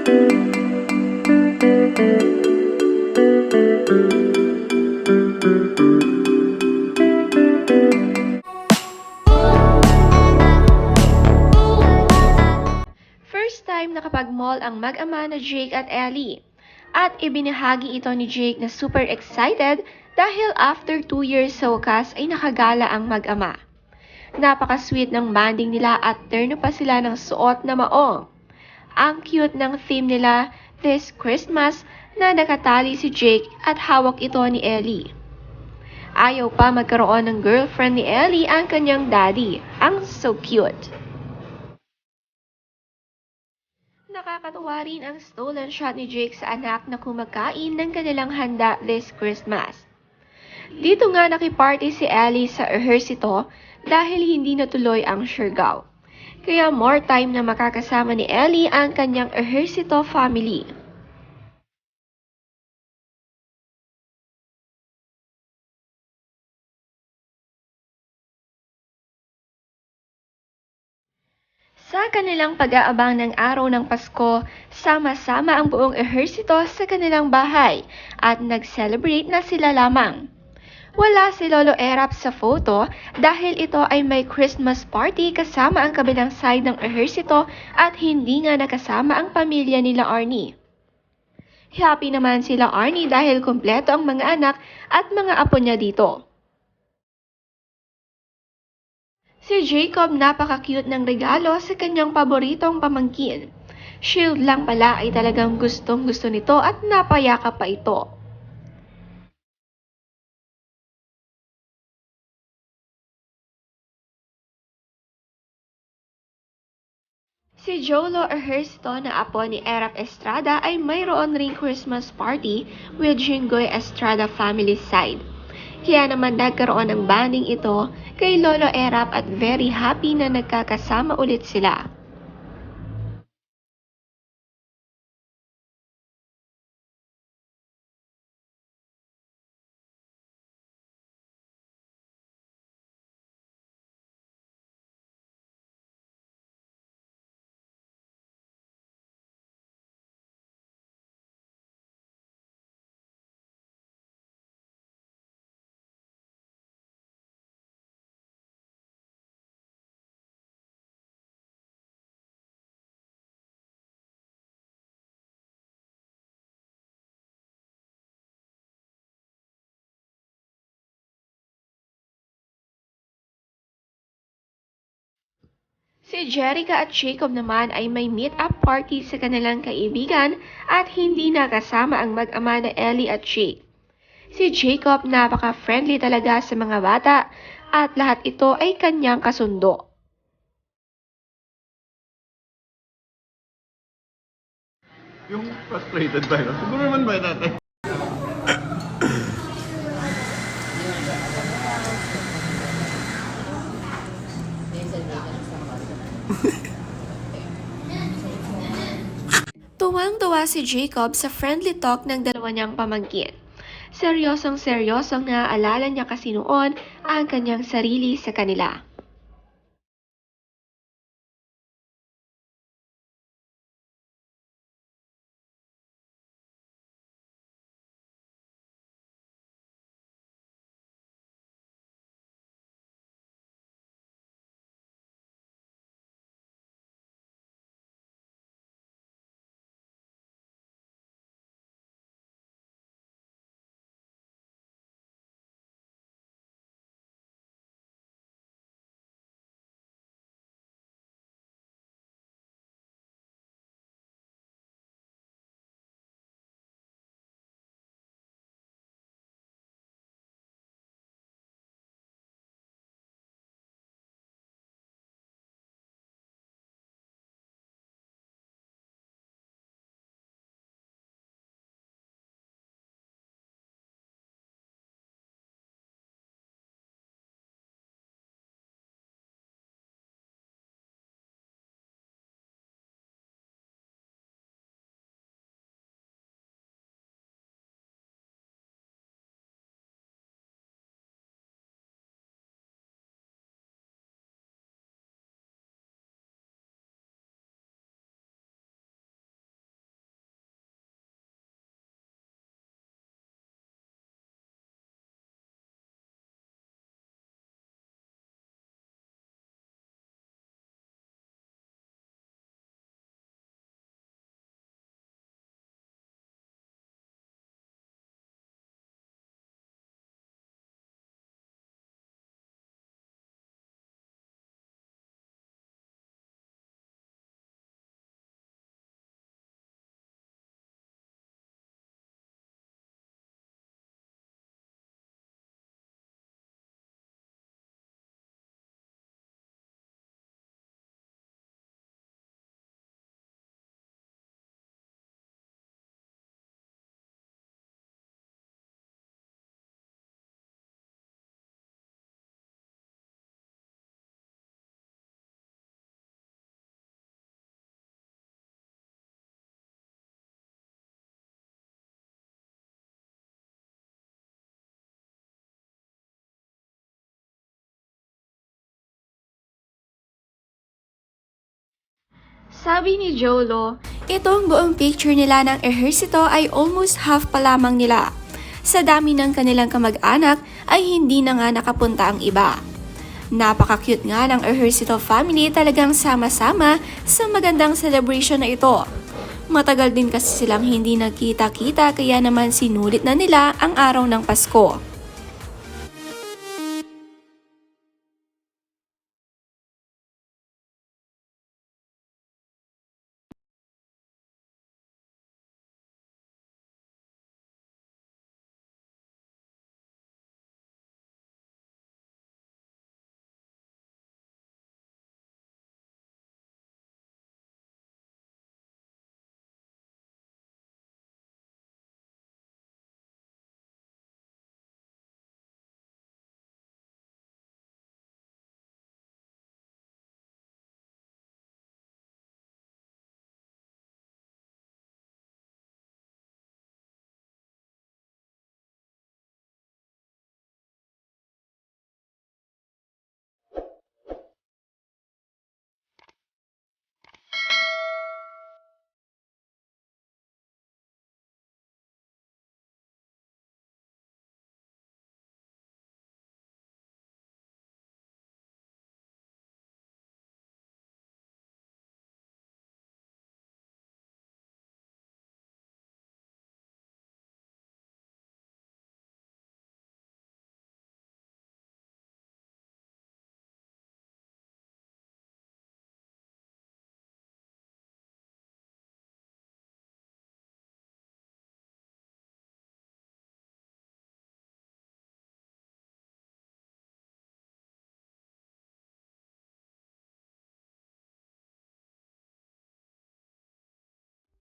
First time nakapag-mall ang mag-ama na Jake at Ellie. At ibinahagi ito ni Jake na super excited dahil after 2 years sa wakas ay nakagala ang mag-ama. Napaka-sweet ng bonding nila at terno pa sila ng suot na maong. Ang cute ng theme nila this Christmas na nakatali si Jake at hawak ito ni Ellie. Ayaw pa magkaroon ng girlfriend ni Ellie ang kanyang daddy. Ang so cute. Nakakatuwa rin ang stolen shot ni Jake sa anak na kumakain ng kanilang handa this Christmas. Dito nga nakiparty si Ellie sa ehersito dahil hindi natuloy ang Siargao. Kaya more time na makakasama ni Ellie ang kanyang ehersito family. Sa kanilang pag-aabang ng araw ng Pasko, sama-sama ang buong ehersito sa kanilang bahay at nag-celebrate na sila lamang. Wala si Lolo Erap sa photo dahil ito ay may Christmas party kasama ang kabilang side ng ehersito at hindi nga nakasama ang pamilya nila Arnie. Happy naman sila Arnie dahil kumpleto ang mga anak at mga apo niya dito. Si Jacob napaka-cute ng regalo sa kanyang paboritong pamangkin. Shield lang pala ay talagang gustong-gusto nito at napayakap pa ito. Si Jolo Ejercito na apo ni Erap Estrada ay mayroon ring Christmas party with Jinggoy Estrada family side. Kaya naman nagkaroon ng banding ito kay Lolo Erap at very happy na nagkakasama ulit sila. Si Jerica at Jacob naman ay may meet-up party sa kanilang kaibigan at hindi nakasama ang mag-ama na Ellie at Jake. Si Jacob napaka-friendly talaga sa mga bata at lahat ito ay kanyang kasundo. Yung frustrated tayo. Siguro naman ba natin? Tuwang-tuwa si Jacob sa friendly talk ng dalawa niyang pamangkin. Seryosong-seryosong naaalala niya kasi noon ang kanyang sarili sa kanila. Sabi ni Jolo, itong buong picture nila ng ehersito ay almost half pa lamang nila. Sa dami ng kanilang kamag-anak ay hindi na nga nakapunta ang iba. Napaka-cute nga ng ehersito family, talagang sama-sama sa magandang celebration na ito. Matagal din kasi silang hindi nagkita-kita kaya naman sinulit na nila ang araw ng Pasko.